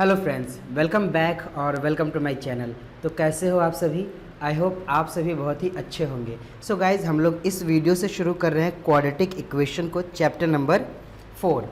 Hello friends, welcome back और welcome to my channel. तो कैसे हो आप सभी? आई होप आप सभी बहुत ही अच्छे होंगे। सो गाइज़, हम लोग इस वीडियो से शुरू कर रहे हैं क्वाड्रेटिक इक्वेशन को, chapter number 4।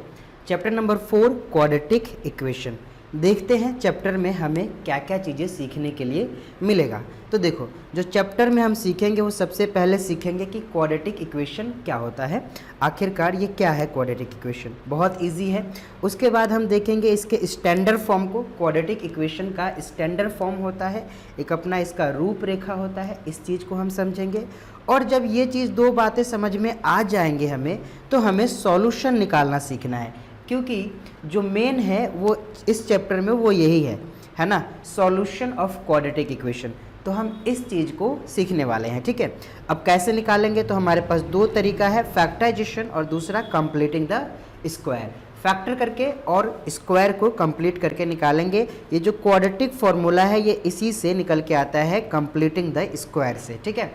Chapter number 4 quadratic equation. देखते हैं चैप्टर में हमें क्या क्या चीज़ें सीखने के लिए मिलेगा। तो देखो, जो चैप्टर में हम सीखेंगे वो सबसे पहले सीखेंगे कि क्वाड्रेटिक इक्वेशन क्या होता है, आखिरकार ये क्या है क्वाड्रेटिक इक्वेशन। बहुत इजी है। उसके बाद हम देखेंगे इसके स्टैंडर्ड फॉर्म को। क्वाड्रेटिक इक्वेशन का स्टैंडर्ड फॉर्म होता है, एक अपना इसका रूपरेखा होता है, इस चीज़ को हम समझेंगे। और जब ये चीज़ दो बातें समझ में आ जाएंगे हमें, तो हमें सॉल्यूशन निकालना सीखना है, क्योंकि जो मेन है वो इस चैप्टर में वो यही है ना, सॉल्यूशन ऑफ क्वाड्रेटिक इक्वेशन। तो हम इस चीज़ को सीखने वाले हैं, ठीक है। अब कैसे निकालेंगे, तो हमारे पास दो तरीका है, फैक्टराइजेशन और दूसरा कंप्लीटिंग द स्क्वायर। फैक्टर करके और स्क्वायर को कंप्लीट करके निकालेंगे। ये जो क्वाड्रेटिक फॉर्मूला है ये इसी से निकल के आता है, कंप्लीटिंग द स्क्वायर से, ठीक है।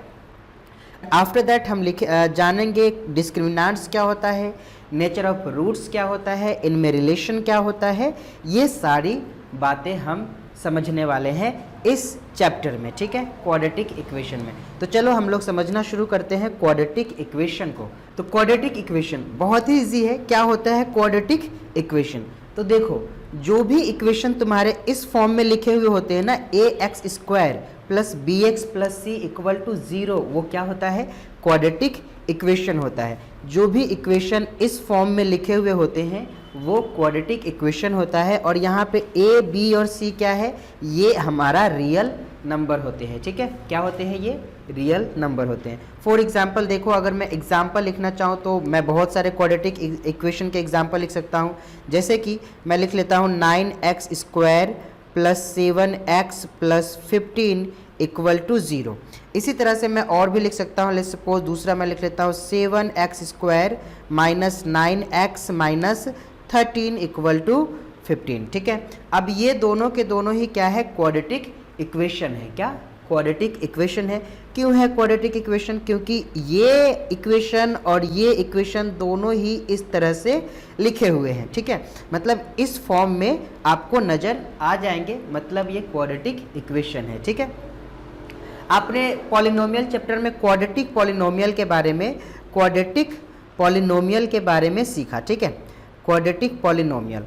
आफ्टर दैट हम जानेंगे डिस्क्रिमिनेंट्स क्या होता है, नेचर ऑफ रूट्स क्या होता है, इनमें रिलेशन क्या होता है, ये सारी बातें हम समझने वाले हैं इस चैप्टर में, ठीक है, क्वाड्रेटिक इक्वेशन में। तो चलो हम लोग समझना शुरू करते हैं क्वाड्रेटिक इक्वेशन को। तो क्वाड्रेटिक इक्वेशन बहुत ही इजी है। क्या होता है क्वाड्रेटिक इक्वेशन? तो देखो, जो भी इक्वेशन तुम्हारे इस फॉर्म में लिखे हुए होते हैं ना, ax² plus bx plus C equal to 0, वो क्या होता है? क्वाड्रेटिक इक्वेशन होता है। जो भी इक्वेशन इस फॉर्म में लिखे हुए होते हैं वो क्वाड्रेटिक इक्वेशन होता है। और यहाँ पे a, b और c क्या है? ये हमारा रियल नंबर होते हैं, ठीक है। क्या होते हैं? ये रियल नंबर होते हैं। फॉर एग्जाम्पल देखो, अगर मैं एग्जाम्पल लिखना चाहूँ तो मैं बहुत सारे क्वाड्रेटिक इक्वेशन के एग्जाम्पल लिख सकता हूँ। जैसे कि मैं लिख लेता हूँ 9x² plus 7x plus 15 equal to 0। इसी तरह से मैं और भी लिख सकता हूँ। लेट्स सपोज दूसरा मैं लिख लेता हूँ 7x² minus 9x minus 13 equal to 15, ठीक है। अब ये दोनों के दोनों ही क्या है? क्वाड्रेटिक इक्वेशन है। क्या? क्वाड्रेटिक इक्वेशन है। क्यों है क्वाड्रेटिक इक्वेशन? क्योंकि ये इक्वेशन और ये इक्वेशन दोनों ही इस तरह से लिखे हुए हैं, ठीक है। मतलब इस फॉर्म में आपको नज़र आ जाएंगे, मतलब ये क्वाड्रेटिक इक्वेशन है, ठीक है। आपने पॉलिनोमियल चैप्टर में क्वाड्रेटिक पॉलिनोमियल के बारे में सीखा, ठीक है। क्वाड्रेटिक पॉलिनोमियल,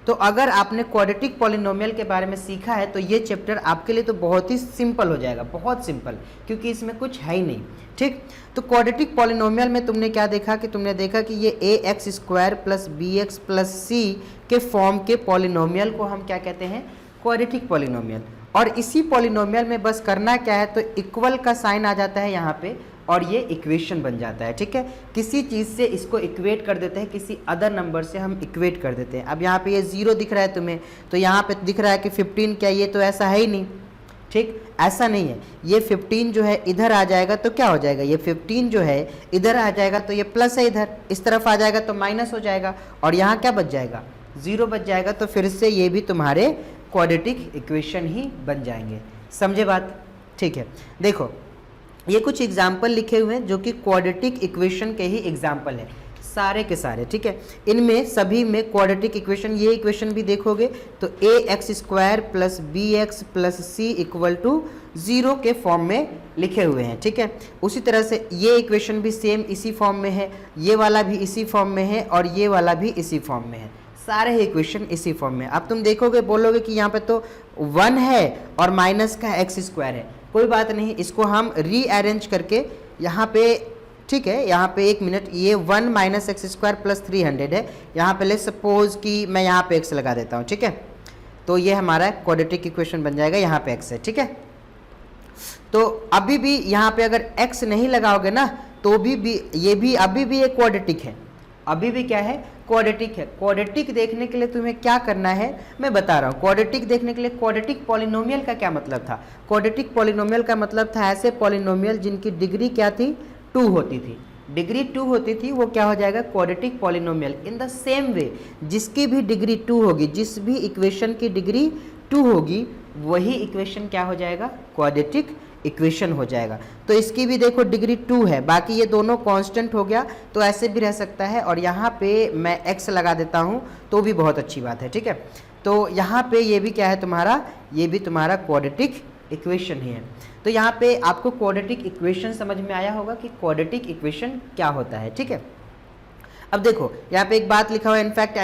तो अगर आपने क्वाड्रेटिक पॉलिनोमियल के बारे में सीखा है तो ये चैप्टर आपके लिए तो बहुत ही सिंपल हो जाएगा, बहुत सिंपल, क्योंकि इसमें कुछ है ही नहीं, ठीक। तो क्वाड्रेटिक पॉलिनोमियल में तुमने क्या देखा कि तुमने देखा कि ये ax² plus bx plus c के फॉर्म के पॉलिनोमियल को हम क्या कहते हैं? Quadratic polynomial. और इसी पॉलिनोमियल में बस करना क्या है, तो इक्वल का साइन आ जाता है यहाँ पे और ये इक्वेशन बन जाता है, ठीक है। किसी चीज़ से इसको इक्वेट कर देते हैं, किसी अदर नंबर से हम इक्वेट कर देते हैं। अब यहाँ पे ये 0 दिख रहा है तुम्हें, तो यहाँ पे दिख रहा है कि 15, क्या ये तो ऐसा है ही नहीं, ठीक, ऐसा नहीं है। ये 15 जो है इधर आ जाएगा तो क्या हो जाएगा? ये 15 जो है इधर आ जाएगा तो ये प्लस है, इधर इस तरफ आ जाएगा तो माइनस हो जाएगा, और यहाँ क्या बच जाएगा? 0 बच जाएगा। तो फिर से ये भी तुम्हारे क्वाड्रेटिक इक्वेशन ही बन जाएंगे। समझे बात? ठीक है। देखो, ये कुछ एग्जाम्पल लिखे हुए हैं जो कि क्वाड्रेटिक इक्वेशन के ही एग्जाम्पल है, सारे के सारे, ठीक है। इनमें सभी में क्वाड्रेटिक इक्वेशन, ये इक्वेशन भी देखोगे तो ax² plus bx plus c equal to 0 के फॉर्म में लिखे हुए हैं, ठीक है। उसी तरह से ये इक्वेशन भी सेम इसी फॉर्म में है, ये वाला भी इसी फॉर्म में है और ये वाला भी इसी फॉर्म में है, सारे ही इक्वेशन इसी फॉर्म में। अब तुम देखोगे, बोलोगे कि यहाँ पे तो 1 है और माइनस का x² है। कोई बात नहीं, इसको हम रीअरेंज करके यहाँ पे, ठीक है, यहाँ पे 1 मिनट, ये 1 माइनस x² प्लस 300 है। यहाँ पे ले सपोज कि मैं यहाँ पे x लगा देता हूँ, ठीक है। तो ये हमारा क्वाड्रेटिक इक्वेशन बन जाएगा, यहाँ पे x है, ठीक है। तो अभी भी यहाँ पे अगर x नहीं लगाओगे ना, तो भी ये भी अभी भी एक क्वाड्रेटिक है, अभी भी क्या है? क्वाड्रेटिक है। क्वाड्रेटिक देखने के लिए तुम्हें क्या करना है मैं बता रहा हूँ। क्वाड्रेटिक देखने के लिए, क्वाड्रेटिक पॉलिनोमियल का क्या मतलब था? क्वाड्रेटिक पॉलिनोमियल का मतलब था ऐसे पॉलिनोमियल जिनकी डिग्री क्या थी? 2 होती थी। डिग्री 2 होती थी, वो क्या हो जाएगा? Quadratic polynomial. In the same way, जिसकी भी डिग्री 2 होगी, जिस भी इक्वेशन की डिग्री 2 होगी, वही इक्वेशन क्या हो जाएगा? क्वाड्रेटिक इक्वेशन हो जाएगा। तो इसकी भी देखो डिग्री 2 है, बाकी ये दोनों कांस्टेंट हो गया, तो ऐसे भी रह सकता है। और यहाँ पे मैं x लगा देता हूँ तो भी बहुत अच्छी बात है, ठीक है। तो यहाँ पे ये भी क्या है तुम्हारा, ये भी तुम्हारा क्वाड्रेटिक इक्वेशन ही है। तो यहाँ पे आपको क्वाड्रेटिक इक्वेशन समझ में आया होगा कि क्वाड्रेटिक इक्वेशन क्या होता है, ठीक है। अब देखो यहाँ पे एक बात लिखा हुआ है, in fact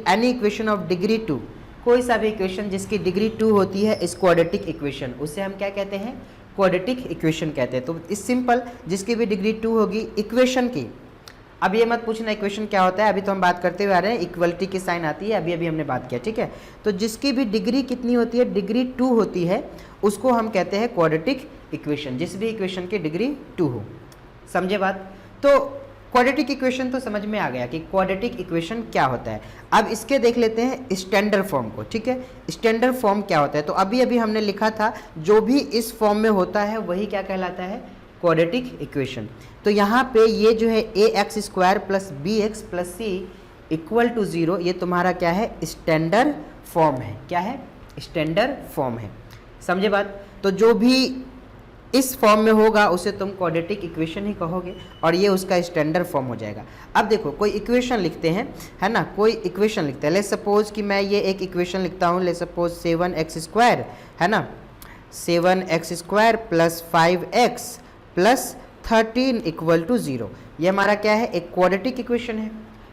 any equation of degree 2, कोई सा भी इक्वेशन जिसकी डिग्री 2 होती है इस क्वाड्रेटिक इक्वेशन, उसे हम क्या कहते हैं, क्वाड्रेटिक इक्वेशन कहते हैं। तो इस सिंपल जिसकी भी डिग्री 2 होगी इक्वेशन की, अब ये मत पूछना इक्वेशन क्या होता है, अभी तो हम बात करते हुए आ रहे हैं, इक्वलिटी की साइन आती है, अभी हमने बात किया, ठीक है। तो जिसकी भी डिग्री कितनी होती है, डिग्री 2 होती है, उसको हम कहते हैं क्वाड्रेटिक इक्वेशन, जिस भी इक्वेशन की डिग्री 2 हो। समझे बात। तो क्वाड्रेटिक इक्वेशन तो समझ में आ गया कि क्वाड्रेटिक इक्वेशन क्या होता है। अब इसके देख लेते हैं स्टैंडर्ड फॉर्म को, ठीक है। स्टैंडर्ड फॉर्म क्या होता है, तो अभी हमने लिखा था जो भी इस फॉर्म में होता है वही क्या कहलाता है, क्वाड्रेटिक इक्वेशन। तो यहाँ पे ये जो है ax² plus bx plus c equal to 0, ये तुम्हारा क्या है, स्टैंडर्ड फॉर्म है। क्या है, स्टैंडर्ड फॉर्म है। समझे बात। तो जो भी इस फॉर्म में होगा उसे तुम क्वाड्रेटिक इक्वेशन ही कहोगे और ये उसका स्टैंडर्ड फॉर्म हो जाएगा। अब देखो कोई इक्वेशन लिखते हैं, है ना, कोई इक्वेशन लिखते हैं। लेट्स सपोज कि मैं ये एक इक्वेशन लिखता हूँ, लेट्स सपोज 7x² है ना, 7x² plus 5x plus 13 equal to 0, ये हमारा क्या है, एक क्वाड्रेटिक इक्वेशन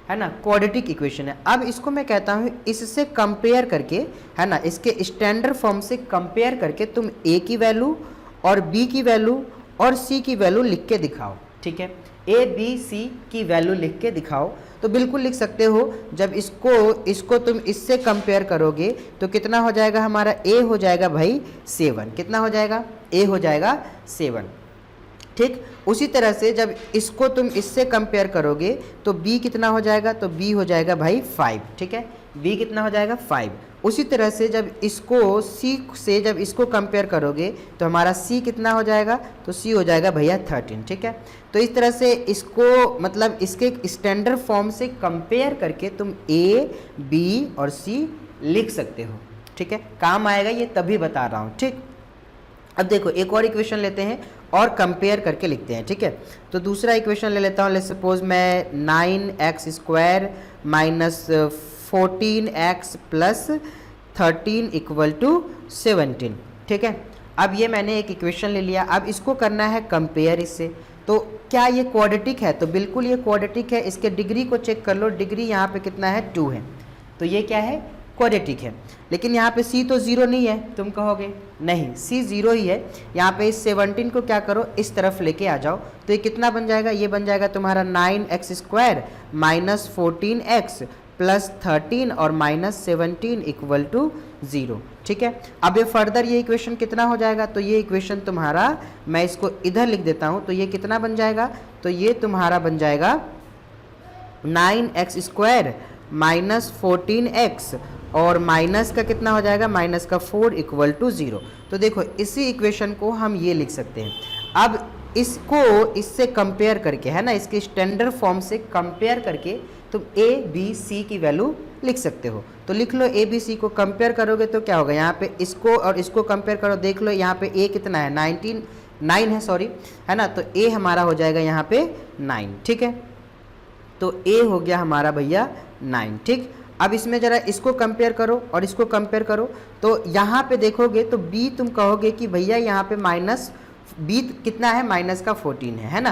है ना, क्वाड्रेटिक इक्वेशन है। अब इसको मैं कहता हूँ इससे कंपेयर करके, है ना, इसके स्टैंडर्ड फॉर्म से कंपेयर करके तुम a की वैल्यू और b की वैल्यू और c की वैल्यू लिख के दिखाओ, ठीक है। a b c की वैल्यू लिख के दिखाओ, तो बिल्कुल लिख सकते हो। जब इसको तुम इससे कंपेयर करोगे तो कितना हो जाएगा, हमारा a हो जाएगा भाई 7, कितना हो जाएगा, a हो जाएगा 7, ठीक। उसी तरह से जब इसको तुम इससे कंपेयर करोगे तो b कितना हो जाएगा, तो b हो जाएगा भाई 5, ठीक है, b कितना हो जाएगा 5। उसी तरह से जब इसको c से जब इसको कंपेयर करोगे तो हमारा c कितना हो जाएगा, तो c हो जाएगा भैया 13, ठीक है। तो इस तरह से इसको मतलब इसके स्टैंडर्ड फॉर्म से कंपेयर करके तुम a, b और c लिख सकते हो, ठीक है। काम आएगा ये, तभी बता रहा हूँ, ठीक। अब देखो एक और इक्वेशन लेते हैं और कंपेयर करके लिखते हैं, ठीक है। तो दूसरा इक्वेशन ले लेता हूँ, लेट्स सपोज मैं 9x² minus 14x plus 13 equal to 17, ठीक है। अब ये मैंने एक इक्वेशन ले लिया, अब इसको करना है कंपेयर इससे। तो क्या ये क्वाड्रेटिक है, तो बिल्कुल ये क्वाड्रेटिक है। इसके डिग्री को चेक कर लो, डिग्री यहाँ पे कितना है, 2 है, तो ये क्या है, क्वाड्रेटिक है। लेकिन यहाँ पे c तो 0 नहीं है, तुम कहोगे नहीं c 0 ही है। यहाँ पे इस 17 को क्या करो, इस तरफ लेके आ जाओ, तो ये कितना बन जाएगा, ये बन जाएगा तुम्हारा 9x² माइनस 14x प्लस 13 और माइनस 17 इक्वल टू 0, ठीक है। अब ये फर्दर ये इक्वेशन कितना हो जाएगा, तो ये इक्वेशन तुम्हारा, मैं इसको इधर लिख देता हूँ, तो ये कितना बन जाएगा, तो ये तुम्हारा बन जाएगा 9x² माइनस 14x और माइनस का कितना हो जाएगा, माइनस का 4 इक्वल टू 0। तो देखो इसी इक्वेशन को हम ये लिख सकते हैं। अब इसको इससे कंपेयर करके, है ना, इसके स्टैंडर्ड फॉर्म से कंपेयर करके तुम a b c की वैल्यू लिख सकते हो। तो लिख लो a b c को कंपेयर करोगे तो क्या होगा, यहाँ पे इसको और इसको कंपेयर करो, देख लो यहाँ पे a कितना है, 9 है, सॉरी, है ना। तो a हमारा हो जाएगा यहाँ पे 9, ठीक है। तो a हो गया हमारा भैया 9, ठीक। अब इसमें जरा इसको कंपेयर करो और इसको कंपेयर करो, तो यहाँ पे देखोगे तो b तुम कहोगे कि भैया यहाँ पे माइनस b कितना है, माइनस का 14 है ना,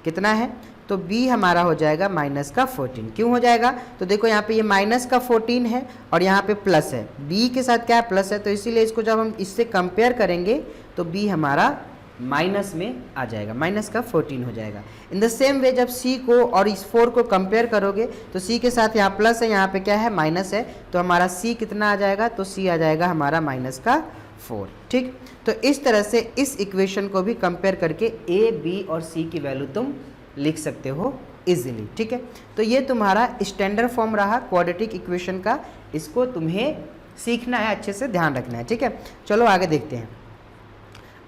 कितना है, तो b हमारा हो जाएगा माइनस का 14। क्यों हो जाएगा, तो देखो यहाँ पे ये माइनस का 14 है और यहाँ पे प्लस है, b के साथ क्या है, प्लस है, तो इसीलिए इसको जब हम इससे कंपेयर करेंगे तो b हमारा माइनस में आ जाएगा, माइनस का 14 हो जाएगा। इन द सेम वे जब c को और इस 4 को कंपेयर करोगे तो c के साथ यहाँ प्लस है, यहाँ पे क्या है, माइनस है, तो हमारा c कितना आ जाएगा, तो c आ जाएगा हमारा माइनस का 4, ठीक। तो इस तरह से इस इक्वेशन को भी कंपेयर करके a, b और c की वैल्यू तुम लिख सकते हो इजीली, ठीक है। तो ये तुम्हारा स्टैंडर्ड फॉर्म रहा क्वाड्रेटिक इक्वेशन का, इसको तुम्हें सीखना है, अच्छे से ध्यान रखना है, ठीक है। चलो आगे देखते हैं।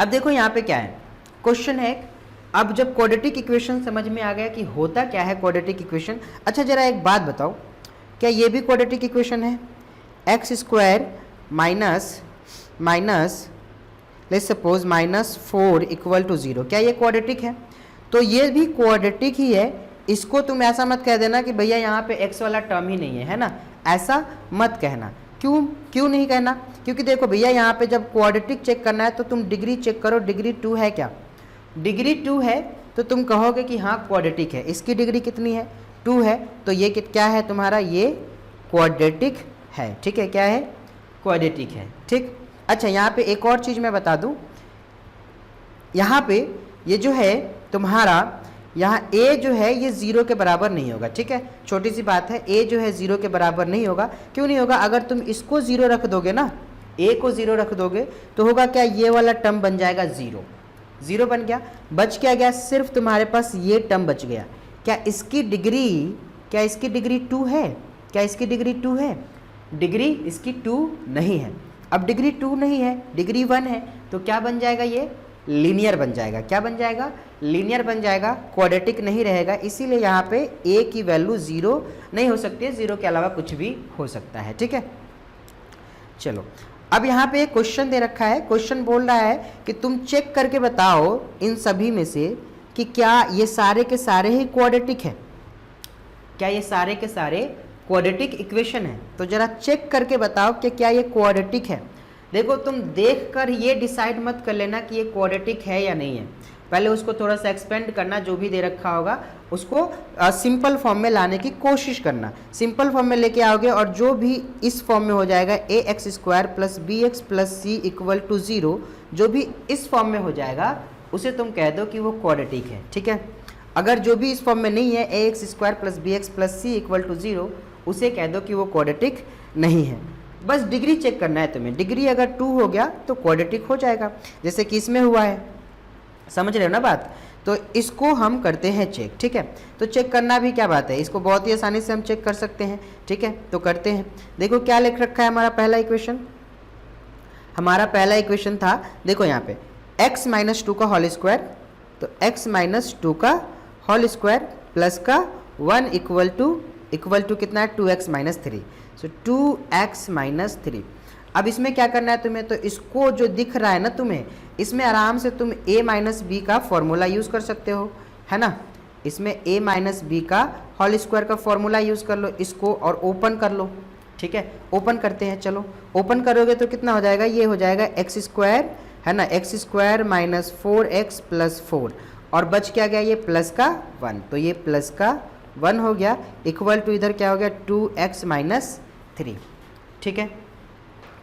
अब देखो यहाँ पे क्या है, क्वेश्चन है, अब जब क्वाड्रेटिक इक्वेशन समझ में आ गया कि होता क्या है क्वाड्रेटिक इक्वेशन। अच्छा जरा एक बात बताओ, क्या ये भी क्वाड्रेटिक इक्वेशन है, x² minus let's suppose minus 4 equal to 0, क्या ये क्वाड्रेटिक है, तो ये भी क्वाड्रेटिक ही है। इसको तुम ऐसा मत कह देना कि भैया यहाँ पे x वाला टर्म ही नहीं है, है ना, ऐसा मत कहना, क्यों क्यों नहीं कहना? क्योंकि देखो भैया यहाँ पे जब क्वाड्रेटिक चेक करना है तो तुम डिग्री चेक करो, डिग्री 2 है क्या? डिग्री 2 है तो तुम कहोगे कि हाँ क्वाड्रेटिक है। इसकी डिग्री कितनी है? 2 है, तो ये क्या है तुम्हारा? ये क्वाड्रेटिक है। ठीक है, क्या है? क्वाड्रेटिक है। ठीक, अच्छा यहाँ पे एक और चीज़ मैं बता दूँ, यहाँ पे ये जो है तुम्हारा, यहाँ a जो है ये 0 के बराबर नहीं होगा। ठीक है, छोटी सी बात है, a जो है 0 के बराबर नहीं होगा। क्यों नहीं होगा? अगर तुम इसको 0 रख दोगे ना, a को 0 रख दोगे तो होगा क्या? ये वाला टर्म बन जाएगा 0, 0 बन गया। बच क्या गया? सिर्फ तुम्हारे पास ये टर्म बच गया। क्या इसकी डिग्री 2 है? क्या इसकी डिग्री 2 है? डिग्री इसकी 2 नहीं है। अब डिग्री 2 नहीं है, डिग्री 1 है, तो क्या बन जाएगा? ये लीनियर बन जाएगा। क्या बन जाएगा? लीनियर बन जाएगा, क्वाड्रेटिक नहीं रहेगा। इसीलिए यहाँ पे a की वैल्यू 0 नहीं हो सकती है, 0 के अलावा कुछ भी हो सकता है। ठीक है, चलो अब यहाँ पे एक क्वेश्चन दे रखा है। क्वेश्चन बोल रहा है कि तुम चेक करके बताओ इन सभी में से कि क्या ये सारे के सारे ही क्वाड्रेटिक है। क्या ये सारे के सारे क्वाड्रेटिक इक्वेशन है? तो जरा चेक करके बताओ कि क्या ये क्वाड्रेटिक है। देखो तुम देखकर ये डिसाइड मत कर लेना कि ये क्वाड्रेटिक है या नहीं है, पहले उसको थोड़ा सा एक्सपेंड करना, जो भी दे रखा होगा उसको सिंपल फॉर्म में लाने की कोशिश करना। सिंपल फॉर्म में लेके आओगे और जो भी इस फॉर्म में हो जाएगा ax² + bx + c = 0, जो भी इस फॉर्म में हो जाएगा उसे तुम कह दो कि वो क्वाड्रेटिक है। ठीक है, अगर जो भी इस फॉर्म में नहीं है ax² + bx + c = 0, उसे कह दो कि वो क्वाड्रेटिक नहीं है। बस डिग्री चेक करना है तुम्हें। डिग्री अगर 2 हो गया तो क्वाड्रेटिक हो जाएगा, जैसे कि इसमें हुआ है। समझ रहे हो ना बात? तो इसको हम करते हैं चेक। ठीक है, तो चेक करना भी क्या बात है, इसको बहुत ही आसानी से हम चेक कर सकते हैं। ठीक है, तो करते हैं। देखो क्या लिख रखा है हमारा पहला इक्वेशन। हमारा पहला इक्वेशन था, देखो यहाँ पे x - 2 का होल स्क्वायर, तो x - 2 का होल स्क्वायर प्लस का 1 इक्वल टू कितना है? 2x - 3। सो 2x - 3। अब इसमें क्या करना है तुम्हें? तो इसको जो दिख रहा है ना तुम्हें, इसमें आराम से तुम a - b का फॉर्मूला यूज़ कर सकते हो, है ना। इसमें a - b का होल स्क्वायर का फॉर्मूला यूज़ कर लो इसको और ओपन कर लो। ठीक है, ओपन करते हैं। चलो ओपन करोगे तो कितना हो जाएगा? ये हो जाएगा x², है ना, x² - 4x + 4, और बच क्या गया? ये प्लस का 1, तो ये प्लस का 1 हो गया, इक्वल टू इधर क्या हो गया? 2x - 3। ठीक है,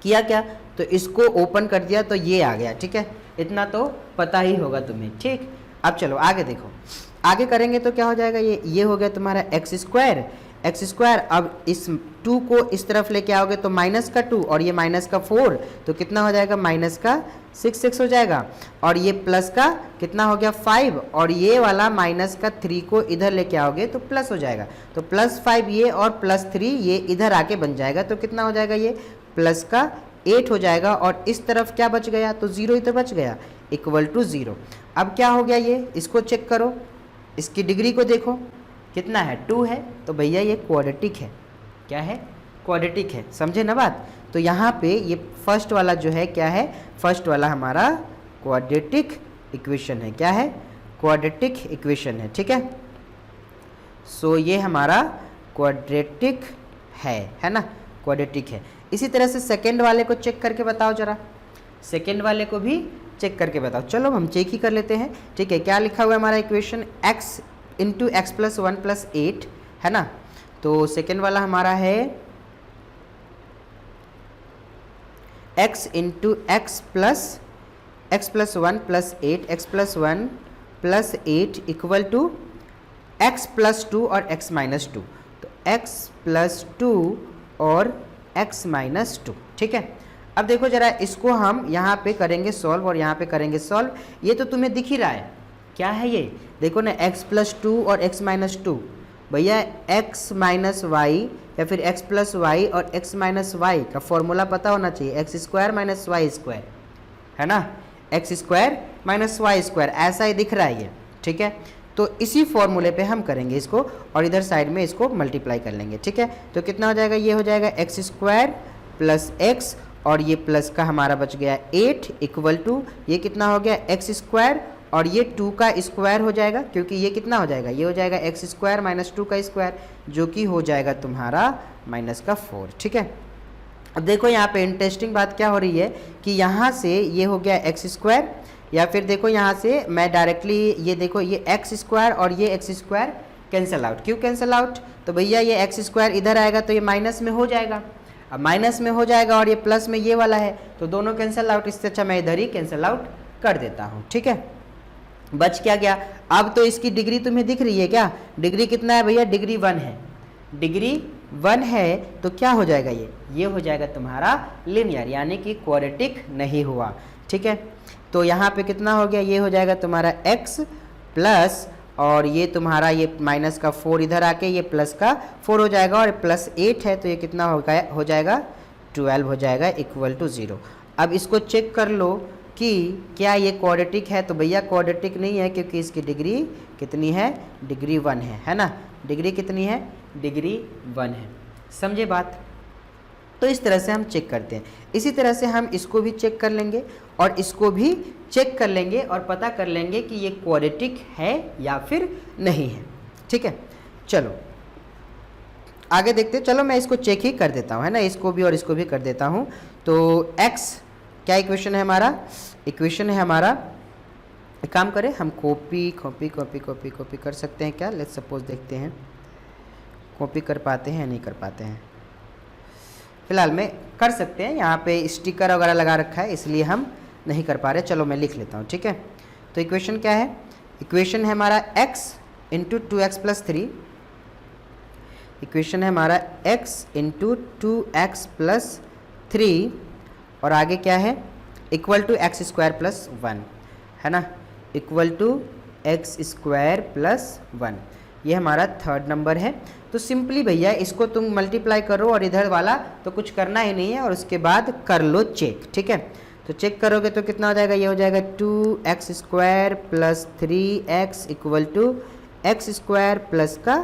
किया क्या? तो इसको ओपन कर दिया तो ये आ गया। ठीक है, इतना तो पता ही होगा तुम्हें। ठीक, अब चलो आगे देखो, आगे करेंगे तो क्या हो जाएगा? ये हो गया तुम्हारा x²। अब इस 2 को इस तरफ लेके आओगे तो -2 और ये -4, तो कितना हो जाएगा? -6 हो जाएगा। और ये प्लस का कितना हो गया? 5, और ये वाला -3 को इधर लेके आओगे तो प्लस हो जाएगा। तो +5 ये और +3 ये इधर आके बन जाएगा, तो कितना हो जाएगा? ये प्लस का 8 हो जाएगा। और इस तरफ क्या बच गया? तो 0 इधर बच गया, इक्वल टू 0। अब क्या हो गया? ये इसको चेक करो, इसकी डिग्री को देखो कितना है? 2 है, तो भैया ये क्वाड्रेटिक है। क्या है? क्वाड्रेटिक है। समझे ना बात? तो यहाँ पे ये फर्स्ट वाला जो है क्या है? फर्स्ट वाला हमारा क्वाड्रेटिक इक्वेशन है। क्या है? क्वाड्रेटिक इक्वेशन है। ठीक है, सो ये हमारा क्वाड्रेटिक है ना, क्वाड्रेटिक है। इसी तरह से सेकेंड वाले को चेक करके बताओ जरा, सेकेंड वाले को भी चेक करके बताओ। चलो हम चेक ही कर लेते हैं। ठीक है, क्या लिखा हुआ है हमारा इक्वेशन? x × x + 1 + 8, है ना। तो सेकेंड वाला हमारा है x × x + 1 + 8, x + 1 + 8 equal to x + 2 और x - 2, तो x + 2 और x - 2। ठीक है, अब देखो जरा इसको हम यहाँ पे करेंगे सॉल्व और यहाँ पे करेंगे सॉल्व। ये तो तुम्हें दिख ही रहा है, क्या है ये? देखो ना, x + 2 और x - 2। भैया x - y या फिर x + y और x - y का फॉर्मूला पता होना चाहिए, x² - y², है ना, x² - y², ऐसा ही दिख रहा है ये। ठीक है, तो इसी फॉर्मूले पे हम करेंगे इसको और इधर साइड में इसको मल्टीप्लाई कर लेंगे। ठीक है, तो कितना हो जाएगा? ये हो जाएगा x² + x और ये प्लस का हमारा बच गया 8 इक्वल टू ये कितना हो गया? x² और ये 2 का स्क्वायर हो जाएगा, क्योंकि ये कितना हो जाएगा? ये हो जाएगा x² - 2 का स्क्वायर, जो कि हो जाएगा तुम्हारा -4। ठीक है, अब देखो यहाँ पे इंटरेस्टिंग बात क्या हो रही है कि यहाँ से ये हो गया एक्स स्क्वायर, या फिर देखो यहाँ से मैं डायरेक्टली ये देखो ये एक्स स्क्वायर और ये एक्स स्क्वायर कैंसिल आउट। क्यों कैंसिल आउट? तो भैया ये एक्स स्क्वायर इधर आएगा तो ये माइनस में हो जाएगा, अब माइनस में हो जाएगा और ये प्लस में ये वाला है तो दोनों कैंसिल आउट, इससे अच्छा मैं इधर ही कैंसिल आउट कर देता हूँ। ठीक है, बच क्या गया? अब तो इसकी डिग्री तुम्हें दिख रही है क्या? डिग्री कितना है भैया? डिग्री 1 है। डिग्री 1 है तो क्या हो जाएगा? ये हो जाएगा तुम्हारा लीनियर, यानी कि क्वाड्रेटिक नहीं हुआ। ठीक है, तो यहाँ पे कितना हो गया? ये हो जाएगा तुम्हारा x प्लस, और ये तुम्हारा ये माइनस का 4 इधर आके ये प्लस का 4 हो जाएगा, और प्लस 8 है तो ये कितना हो जाएगा? 12 हो जाएगा इक्वल टू 0। अब इसको चेक कर लो कि क्या ये क्वाड्रेटिक है? तो भैया क्वाड्रेटिक नहीं है, क्योंकि इसकी डिग्री कितनी है? डिग्री 1 है ना? डिग्री कितनी है? डिग्री 1 है। समझे बात? तो इस तरह से हम चेक करते हैं। इसी तरह से हम इसको भी चेक कर लेंगे और इसको भी चेक कर लेंगे और पता कर लेंगे कि ये क्वाड्रेटिक है या फिर नहीं है। ठीक है, चलो आगे देखते हैं। चलो मैं इसको चेक ही कर देता हूँ, है ना, इसको भी और इसको भी कर देता हूँ। तो x क्या इक्वेशन है हमारा? इक्वेशन है हमारा, एक काम करें हम कॉपी कर सकते हैं क्या? लेट्स सपोज देखते हैं कॉपी कर पाते हैं या नहीं कर पाते हैं। फिलहाल में कर सकते हैं, यहाँ पे स्टिकर वगैरह लगा रखा है इसलिए हम नहीं कर पा रहे। चलो मैं लिख लेता हूँ। ठीक है, तो इक्वेशन क्या है? इक्वेशन है हमारा x into 2x plus 3। Equation है हमारा x इंटू 2x प्लस 3 और आगे क्या है? Equal to X square plus 1, है ना, equal to X square plus 1। ये हमारा थर्ड नंबर है। तो सिंपली भैया इसको तुम मल्टीप्लाई करो और इधर वाला तो कुछ करना ही नहीं है, और उसके बाद कर लो चेक। ठीक है, तो चेक करोगे तो कितना हो जाएगा? ये हो जाएगा 2x square plus 3x equal to X square plus का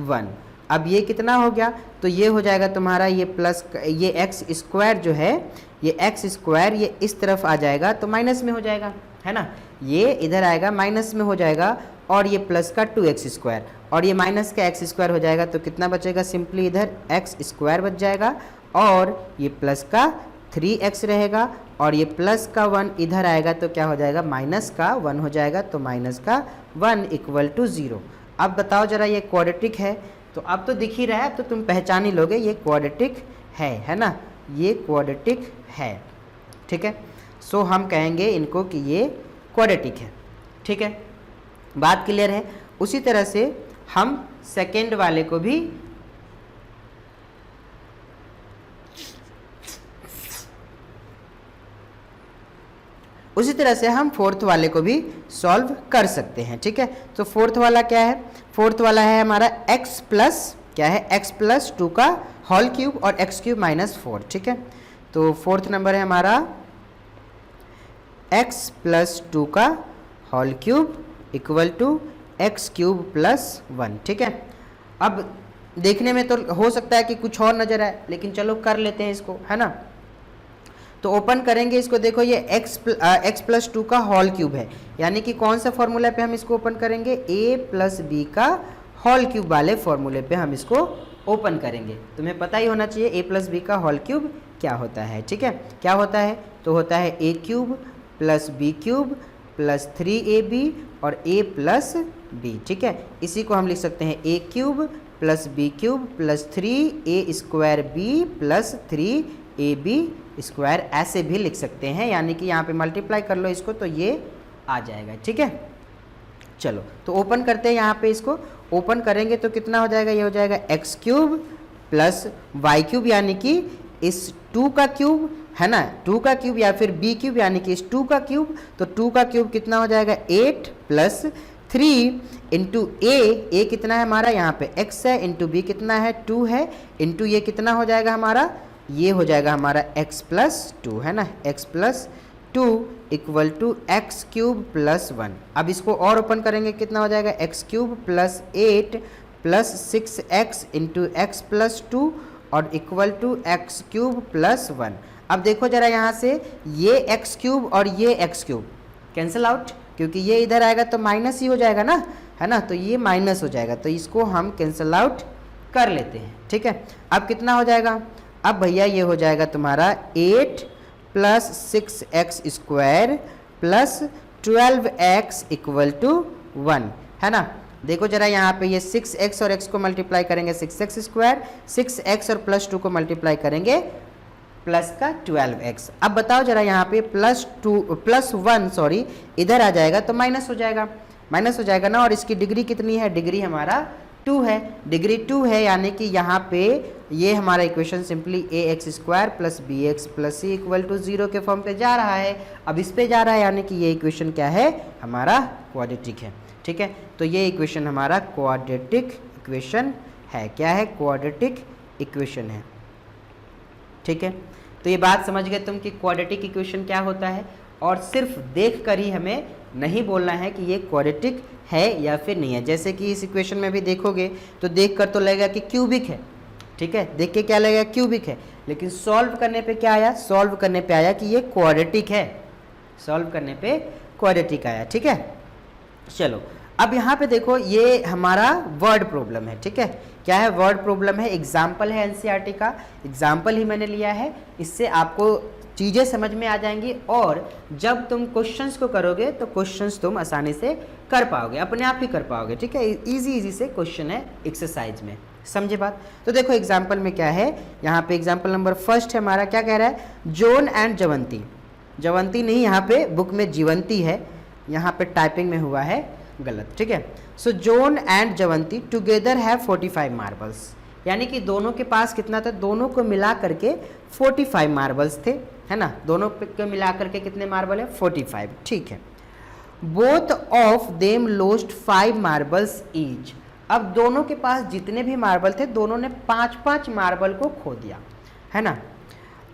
1। अब ये कितना हो गया? तो ये हो जाएगा तुम्हारा ये प्लस ये एक्स स्क्वायर जो है, ये एक्स स्क्वायर ये इस तरफ आ जाएगा तो माइनस में हो जाएगा, है ना, ये इधर आएगा माइनस में हो जाएगा, और ये प्लस का 2x स्क्वायर और ये माइनस का x स्क्वायर हो जाएगा तो कितना बचेगा? सिंपली इधर x स्क्वायर बच जाएगा और ये प्लस का 3x रहेगा, और ये प्लस का 1 इधर आएगा तो क्या हो जाएगा? माइनस का 1 हो जाएगा, तो माइनस का 1 इक्वल टू 0। अब बताओ जरा ये क्वाड्रेटिक है? तो अब तो दिख ही रहा है, अब तो तुम पहचान ही लोगे ये क्वाड्रेटिक है ना, ये क्वाड्रेटिक है। ठीक है, सो हम कहेंगे इनको कि ये क्वाड्रेटिक है। ठीक है, बात क्लियर है? उसी तरह से हम सेकेंड वाले को भी उसी तरह से हम फोर्थ वाले को भी सॉल्व कर सकते हैं। ठीक है, तो फोर्थ वाला क्या है? फोर्थ वाला है हमारा x प्लस क्या है? x प्लस 2 का होल क्यूब और x क्यूब माइनस 4। ठीक है, तो फोर्थ नंबर है हमारा x प्लस 2 का whole cube equal to x cube plus 1। ठीक है, अब देखने में तो हो सकता है कि कुछ और नजर आए, लेकिन चलो कर लेते हैं इसको, है ना। तो ओपन करेंगे इसको, देखो ये x प्लस 2 का होल क्यूब है, यानी कि कौन सा फॉर्मूला पे हम इसको ओपन करेंगे? a प्लस बी का होल क्यूब वाले फॉर्मूले पे हम इसको ओपन करेंगे। तुम्हें पता ही होना चाहिए a प्लस बी का होल क्यूब क्या होता है। ठीक है, क्या होता है? तो होता है a cube plus B cube plus 3ab और a प्लस b। ठीक है, इसी को हम लिख सकते हैं a cube plus B cube plus 3a square b plus 3ab square, ऐसे भी लिख सकते हैं, यानी कि यहाँ पे मल्टीप्लाई कर लो इसको तो ये आ जाएगा। ठीक है, चलो तो ओपन करते हैं। यहाँ पे इसको ओपन करेंगे तो कितना हो जाएगा? ये हो जाएगा x cube plus y cube, यानी कि इस 2 का क्यूब, है ना, 2 का क्यूब या फिर b क्यूब, यानी कि इस 2 का क्यूब। तो 2 का क्यूब कितना हो जाएगा? 8 प्लस 3 इंटू ए कितना है हमारा? यहाँ पे x है, इंटू बी कितना है? 2 है, इंटू ये कितना हो जाएगा हमारा? ये हो जाएगा हमारा x प्लस 2, है ना, x plus 2 equal to x cube plus 1। अब इसको और ओपन करेंगे, कितना हो जाएगा? X cube plus 8 plus 6x into x plus 2 और equal to x cube plus 1। अब देखो जरा यहाँ से ये एक्स क्यूब और ये एक्स क्यूब कैंसिल आउट, क्योंकि ये इधर आएगा तो माइनस ही हो जाएगा ना, है ना, तो ये माइनस हो जाएगा, तो इसको हम कैंसिल आउट कर लेते हैं। ठीक है, अब कितना हो जाएगा? अब भैया ये हो जाएगा तुम्हारा 8 plus 6x square plus 12x equal to 1, है ना। देखो जरा यहाँ पे ये 6x और x को मल्टीप्लाई करेंगे 6x स्क्वायर, 6x और प्लस 2 को मल्टीप्लाई करेंगे प्लस का 12x। अब बताओ जरा यहाँ पे प्लस 1 सॉरी इधर आ जाएगा तो माइनस हो जाएगा ना। और इसकी डिग्री कितनी है, डिग्री हमारा 2 है, डिग्री 2 है, यानी कि यहाँ पे ये हमारा equation simply ax square plus bx plus c equal to 0 के फॉर्म पे जा रहा है। अब इस पे जा रहा है यानी कि ये इक्वेशन क्या है, हमारा क्वाड्रेटिक है। ठीक है, तो ये इक्वेशन हमारा क्वाड्रेटिक इक्वेशन है। क्या है, क्वाड्रेटिक इक्वेशन है। ठीक है, तो ये बात समझ गए तुम कि क्वाड्रेटिक इक्वेशन क्या होता है, और सिर्फ देख कर ही हमें नहीं बोलना है कि ये क्वाड्रेटिक है या फिर नहीं है। जैसे कि इस इक्वेशन में भी देखोगे तो देख कर तो लगेगा कि क्यूबिक है, ठीक है, देख के क्या लगेगा, क्यूबिक है, लेकिन सॉल्व करने पे क्या आया, सॉल्व करने पे आया कि ये क्वाड्रेटिक है, सॉल्व करने पे क्वाड्रेटिक आया। ठीक है, चलो अब यहाँ पे देखो ये हमारा वर्ड प्रॉब्लम है। ठीक है, क्या है, वर्ड प्रॉब्लम है, एग्जाम्पल है एनसीईआरटी का, एग्जाम्पल ही मैंने लिया है, इससे आपको चीज़ें समझ में आ जाएंगी और जब तुम क्वेश्चंस को करोगे तो क्वेश्चंस तुम आसानी से कर पाओगे, अपने आप ही कर पाओगे। ठीक है, इजी से क्वेश्चन है एक्सरसाइज में, समझे बात। तो देखो एग्जाम्पल में क्या है, यहाँ पे एग्जाम्पल नंबर फर्स्ट है हमारा, क्या कह रहा है, जॉन एंड जवंती, जवंती नहीं यहाँ पे बुक में जीवंती है, यहाँ पे टाइपिंग में हुआ है गलत। ठीक है, so John and Javanti together have 45 marbles, यानी कि दोनों के पास कितना था, दोनों को मिला करके 45 मार्बल्स थे, है ना, दोनों को मिला करके कितने मार्बल है, 45। ठीक है, both of them lost 5 marbles each, अब दोनों के पास जितने भी मार्बल थे दोनों ने 5-5 मार्बल को खो दिया, है ना।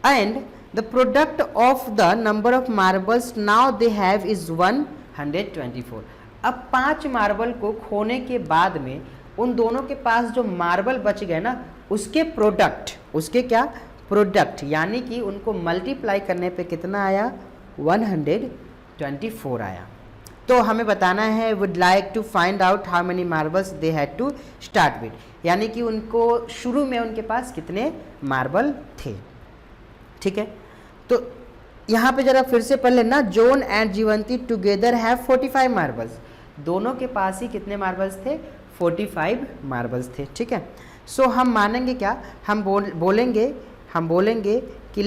And the product of the number of marbles now they have is 124। अब 5 मार्बल को खोने के बाद में उन दोनों के पास जो मार्बल बच गए ना, उसके प्रोडक्ट, उसके क्या प्रोडक्ट, यानी कि उनको मल्टीप्लाई करने पे कितना आया, 124 आया। तो हमें बताना है would like to find out how many marbles they had to start with, यानी कि उनको शुरू में उनके पास कितने मार्बल थे। ठीक है, तो यहाँ पे जरा फिर से पढ़ लेना, John and Jeevanti together have 45 marbles, दोनों के पास ही कितने मार्बल्स थे, 45 मार्बल्स थे। ठीक है, सो हम मानेंगे क्या, हम बोलेंगे कि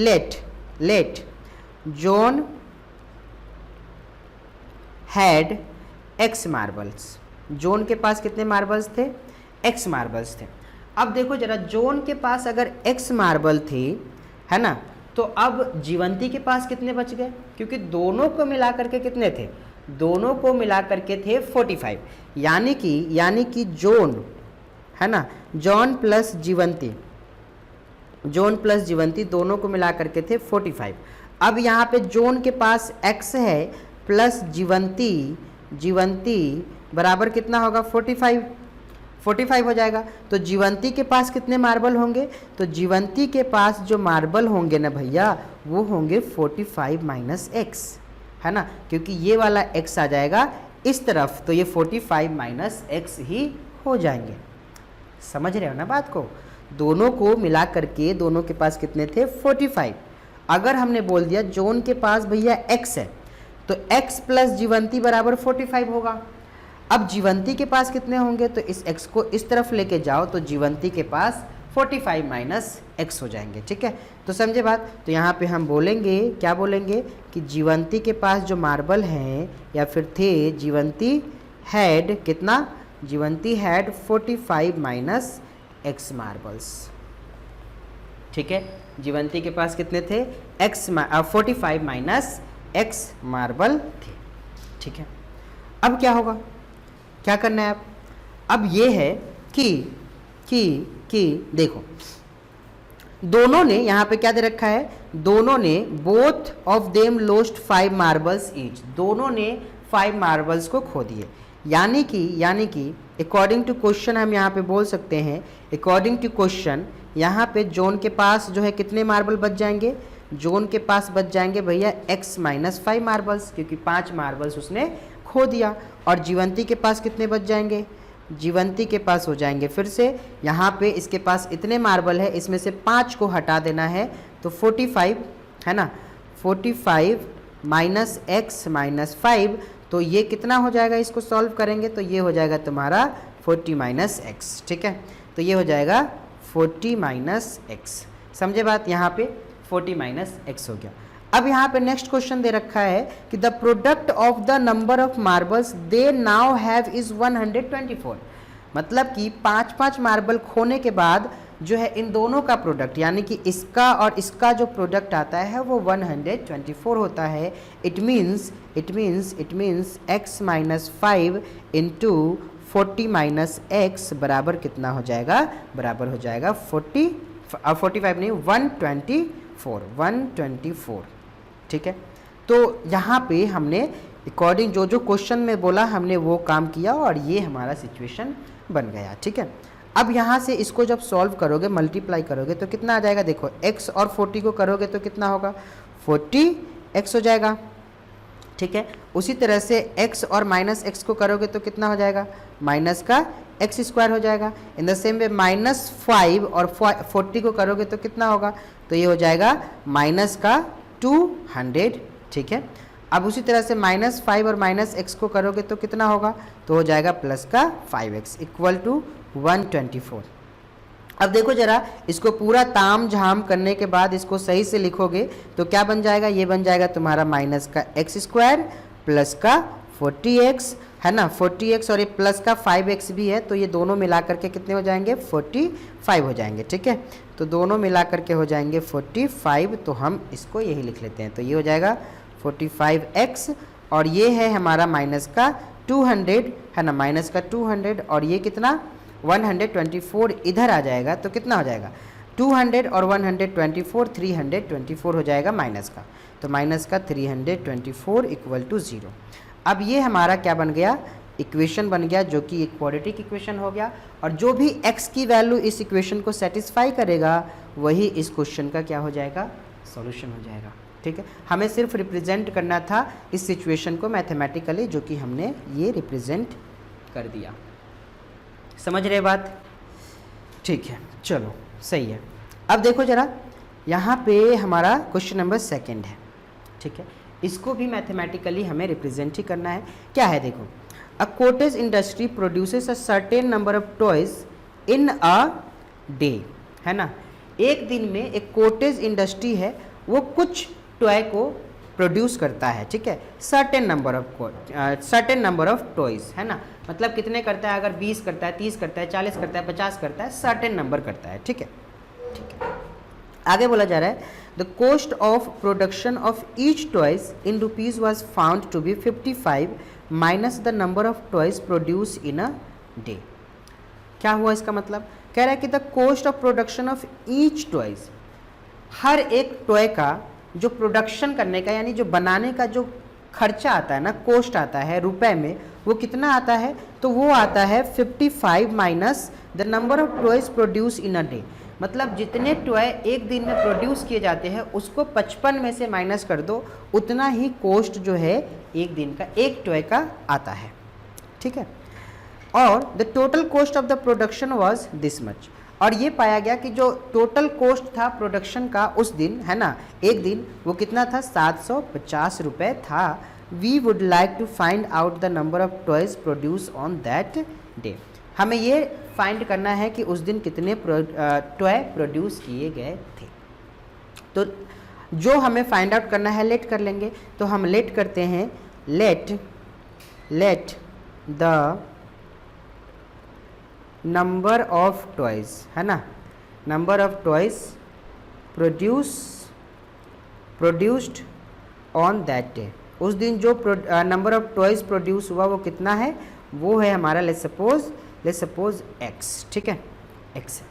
let John had x marbles, John के पास कितने मार्बल्स थे, एक्स मार्बल्स थे। अब देखो जरा, जॉन के पास अगर एक्स मार्बल थे, है ना, तो अब जीवंती के पास कितने बच गए, क्योंकि दोनों को मिला करके कितने थे, दोनों को मिला करके थे 45, यानी कि जॉन, है ना, जॉन प्लस जीवंती दोनों को मिला करके थे 45। अब यहाँ पे जॉन के पास x है प्लस जीवंती बराबर कितना होगा, 45 हो जाएगा। तो जीवंती के पास कितने मार्बल होंगे, तो जीवंती के पास जो मार्बल होंगे ना भैया, वो होंगे 45 माइनस एक्स, है ना, क्योंकि ये वाला x आ जाएगा इस तरफ, तो ये 45 माइनस एक्स ही हो जाएंगे। समझ रहे हो ना बात को, दोनों को मिला करके दोनों के पास कितने थे, 45। अगर हमने बोल दिया जॉन के पास भैया x है, तो x प्लस जीवंती बराबर 45 होगा। अब जीवंती के पास कितने होंगे, तो इस x को इस तरफ लेके जाओ तो जीवंती के पास 45 माइनस एक्स हो जाएंगे। ठीक है, तो समझे बात। तो यहाँ पे हम बोलेंगे, क्या बोलेंगे कि जीवंती के पास जो मार्बल हैं या फिर थे, जीवंती हैड कितना, जीवंती हैड 45 माइनस एक्स मार्बल्स। ठीक है, जीवंती के पास कितने थे, 45 माइनस एक्स मार्बल थे। ठीक है, अब क्या होगा, क्या करना है अब ये है कि देखो दोनों ने यहाँ पे क्या दे रखा है, दोनों ने both of them lost 5 marbles each, दोनों ने 5 मार्बल्स को खो दिए, यानी कि अकॉर्डिंग टू क्वेश्चन हम यहाँ पे बोल सकते हैं, अकॉर्डिंग टू क्वेश्चन यहाँ पे जॉन के पास जो है कितने मार्बल बच जाएंगे, जॉन के पास बच जाएंगे भैया x माइनस 5 मार्बल्स, क्योंकि 5 मार्बल्स उसने खो दिया। और जीवंती के पास कितने बच जाएंगे, जीवंती के पास हो जाएंगे। फिर से यहाँ पे इसके पास इतने मार्बल है, इसमें से 5 को हटा देना है, तो 45 है ना, 45 माइनस एक्स माइनस 5, तो ये कितना हो जाएगा, इसको सॉल्व करेंगे तो ये हो जाएगा तुम्हारा 40 माइनस एक्स। ठीक है, तो ये हो जाएगा 40 माइनस एक्स। समझे बात, यहाँ पे 40 माइनस एक्स हो गया। अब यहाँ पे नेक्स्ट क्वेश्चन दे रखा है कि the product of the number of marbles they now have is 124। मतलब कि 5-5 मार्बल खोने के बाद जो है इन दोनों का प्रोडक्ट, यानी कि इसका और इसका जो प्रोडक्ट आता है वो 124 होता है। It means x minus 5 into 40 minus x बराबर कितना हो जाएगा, बराबर हो जाएगा 45 नहीं 124। ठीक है, तो यहाँ पे हमने अकॉर्डिंग जो जो क्वेश्चन में बोला हमने वो काम किया और ये हमारा सिचुएशन बन गया। ठीक है, अब यहाँ से इसको जब सॉल्व करोगे, मल्टीप्लाई करोगे तो कितना आ जाएगा, देखो x और 40 को करोगे तो कितना होगा, 40x हो जाएगा। ठीक है, उसी तरह से x और माइनस एक्स को करोगे तो कितना हो जाएगा, माइनस का एक्स स्क्वायर हो जाएगा। In the same way minus 5 और 40 को करोगे तो कितना होगा, तो ये हो जाएगा माइनस का 200। ठीक है, अब उसी तरह से माइनस 5 और माइनस एक्स को करोगे तो कितना होगा, तो हो जाएगा प्लस का 5x इक्वल टू 124। अब देखो जरा, इसको पूरा ताम झाम करने के बाद इसको सही से लिखोगे तो क्या बन जाएगा, ये बन जाएगा तुम्हारा माइनस का एक्स स्क्वायर प्लस का 40x है ना, 40x और ये प्लस का 5x भी है, तो ये दोनों मिला करके कितने हो जाएंगे, 45 हो जाएंगे। ठीक है, तो दोनों मिला करके हो जाएंगे 45, तो हम इसको यही लिख लेते हैं, तो ये हो जाएगा 45x और ये है हमारा माइनस का 200 है ना, माइनस का 200 और ये कितना 124 इधर आ जाएगा तो कितना हो जाएगा, 200 और 124 324 हो जाएगा माइनस का, तो माइनस का 324 इक्वल टू 0। अब ये हमारा क्या बन गया, इक्वेशन बन गया, जो कि एक क्वाड्रेटिक इक्वेशन हो गया। और जो भी x की वैल्यू इस इक्वेशन को सेटिस्फाई करेगा वही इस क्वेश्चन का क्या हो जाएगा, सॉल्यूशन हो जाएगा। ठीक है, हमें सिर्फ रिप्रेजेंट करना था इस सिचुएशन को मैथमेटिकली, जो कि हमने ये रिप्रेजेंट कर दिया। समझ रहे बात, ठीक है, चलो सही है। अब देखो जरा, यहाँ पे हमारा क्वेश्चन नंबर 2 है। ठीक है, इसको भी मैथमेटिकली हमें रिप्रेजेंट ही करना है। क्या है देखो, a cottage industry produces a certain number of toys in a day, है ना, एक दिन में एक कॉटेज इंडस्ट्री है वो कुछ टॉय को प्रोड्यूस करता है। ठीक है, सर्टेन नंबर ऑफ टॉयज है ना, मतलब कितने करता है, अगर 20 करता है, 30 करता है, 40 करता है, 50 करता है, सर्टेन नंबर करता है। ठीक है, ठीक है, आगे बोला जा रहा है the cost of production of each toys in rupees was found to be 55 minus the number of toys produce in a day. क्या हुआ इसका मतलब, कह रहा है कि the cost of production of each toys, हर एक टॉय का जो प्रोडक्शन करने का यानी जो बनाने का जो खर्चा आता है ना, कॉस्ट आता है रुपए में, वो कितना आता है, तो वो आता है 55 minus the number of toys produce in a day. मतलब जितने टॉय एक दिन में प्रोड्यूस किए जाते हैं उसको 55 में से माइनस कर दो, उतना ही कॉस्ट जो है एक दिन का एक टॉय का आता है। ठीक है, और the total cost of the production was this much, और ये पाया गया कि जो टोटल कॉस्ट था प्रोडक्शन का उस दिन, है ना, एक दिन, वो कितना था, 750 रुपये था। We would like to find out the number of toys produce on that day. हमें ये फाइंड करना है कि उस दिन कितने टॉय प्रोड्यूस किए गए थे। तो जो हमें फाइंड आउट करना है लेट कर लेंगे, तो हम लेट करते हैं, let the number of toys, है ना, number of toys produced on that day. उस दिन जो नंबर ऑफ टॉयज प्रोड्यूस हुआ वो कितना है, वो है हमारा लेट्स सपोज x। ठीक है, x है।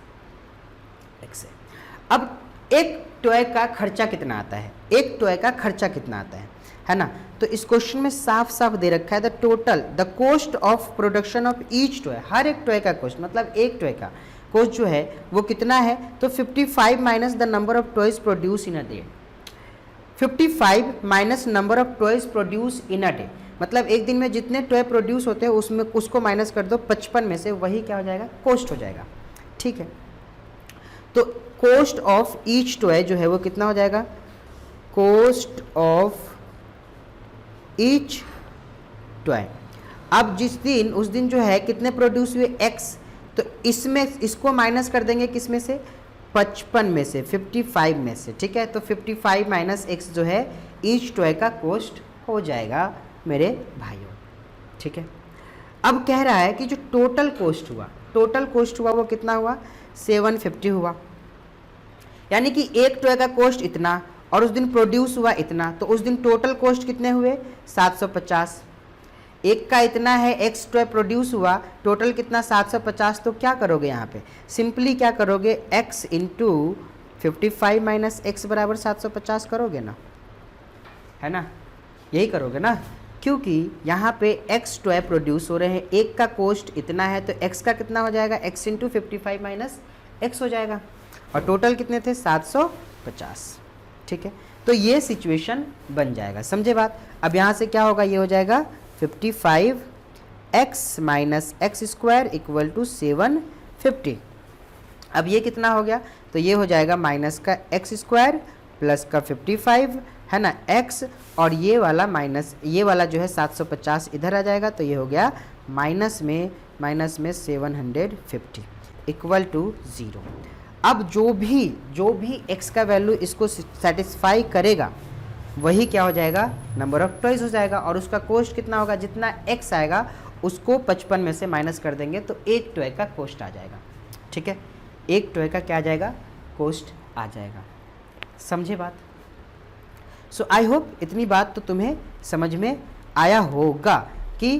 अब एक टॉय का खर्चा कितना आता है, एक टॉय का खर्चा कितना आता है ना, तो इस क्वेश्चन में साफ साफ दे रखा है the cost of production of each toy, हर एक टॉय का कॉस्ट, मतलब एक टॉय का कॉस्ट जो है वो कितना है, तो 55 minus the number of toys produce in a day, 55 minus number of toys produce in a day, मतलब एक दिन में जितने टॉय प्रोड्यूस होते हैं उसमें उसको माइनस कर दो 55 में से, वही क्या हो जाएगा, कॉस्ट हो जाएगा। ठीक है, तो कॉस्ट ऑफ ईच टॉय जो है वो कितना हो जाएगा, कॉस्ट ऑफ ईच टॉय। अब जिस दिन उस दिन जो है कितने प्रोड्यूस हुए, x, तो इसमें इसको माइनस कर देंगे किस में से, 55 में से, 55 में से। ठीक है, तो 55 माइनस x जो है ईच टॉय का कॉस्ट हो जाएगा मेरे भाइयों। ठीक है, अब कह रहा है कि जो टोटल कॉस्ट हुआ वो कितना हुआ, 750 हुआ। यानी कि एक टॉय का कॉस्ट इतना और उस दिन प्रोड्यूस हुआ इतना, तो उस दिन टोटल कॉस्ट कितने हुए, 750। एक का इतना है, एक्स टॉय प्रोड्यूस हुआ, टोटल कितना 750। तो क्या करोगे यहाँ पे, सिंपली क्या करोगे, x इंटू 55 माइनस एक्स बराबर 750 करोगे ना, है ना, यही करोगे ना, क्योंकि यहाँ पे x टॉय प्रोड्यूस हो रहे हैं, एक का कॉस्ट इतना है, तो x का कितना हो जाएगा, x इंटू 55 माइनस एक्स हो जाएगा, और टोटल कितने थे, 750। ठीक है, तो ये सिचुएशन बन जाएगा, समझे बात। अब यहाँ से क्या होगा, ये हो जाएगा 55x minus x square equal to 750। अब ये कितना हो गया, तो ये हो जाएगा माइनस का एक्स स्क्वायर प्लस का 55 है ना x, और ये वाला माइनस, ये वाला जो है 750 इधर आ जाएगा, तो ये हो गया माइनस में 750 इक्वल टू 0। अब जो भी x का वैल्यू इसको सेटिस्फाई करेगा वही क्या हो जाएगा, नंबर ऑफ टॉयज हो जाएगा, और उसका कॉस्ट कितना होगा, जितना x आएगा उसको 55 में से माइनस कर देंगे तो एक टॉय का कॉस्ट आ जाएगा। ठीक है, एक टॉय का क्या आ जाएगा, कॉस्ट आ जाएगा, समझे बात। सो आई होप इतनी बात तो तुम्हें समझ में आया होगा कि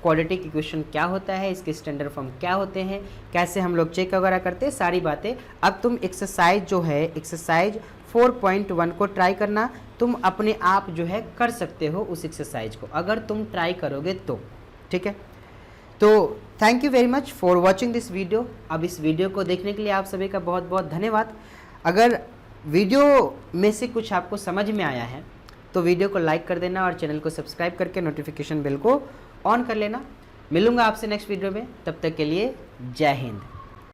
क्वाड्रेटिक इक्वेशन क्या होता है, इसके स्टैंडर्ड फॉर्म क्या होते हैं, कैसे हम लोग चेक वगैरह करते हैं, सारी बातें। अब तुम एक्सरसाइज जो है, एक्सरसाइज 4.1 को ट्राई करना, तुम अपने आप जो है कर सकते हो उस एक्सरसाइज को, अगर तुम ट्राई करोगे तो। ठीक है, तो thank you very much for watching this video. अब इस वीडियो को देखने के लिए आप सभी का बहुत बहुत धन्यवाद। अगर वीडियो में से कुछ आपको समझ में आया है तो वीडियो को लाइक कर देना और चैनल को सब्सक्राइब करके नोटिफिकेशन बेल को ऑन कर लेना। मिलूंगा आपसे नेक्स्ट वीडियो में, तब तक के लिए जय हिंद।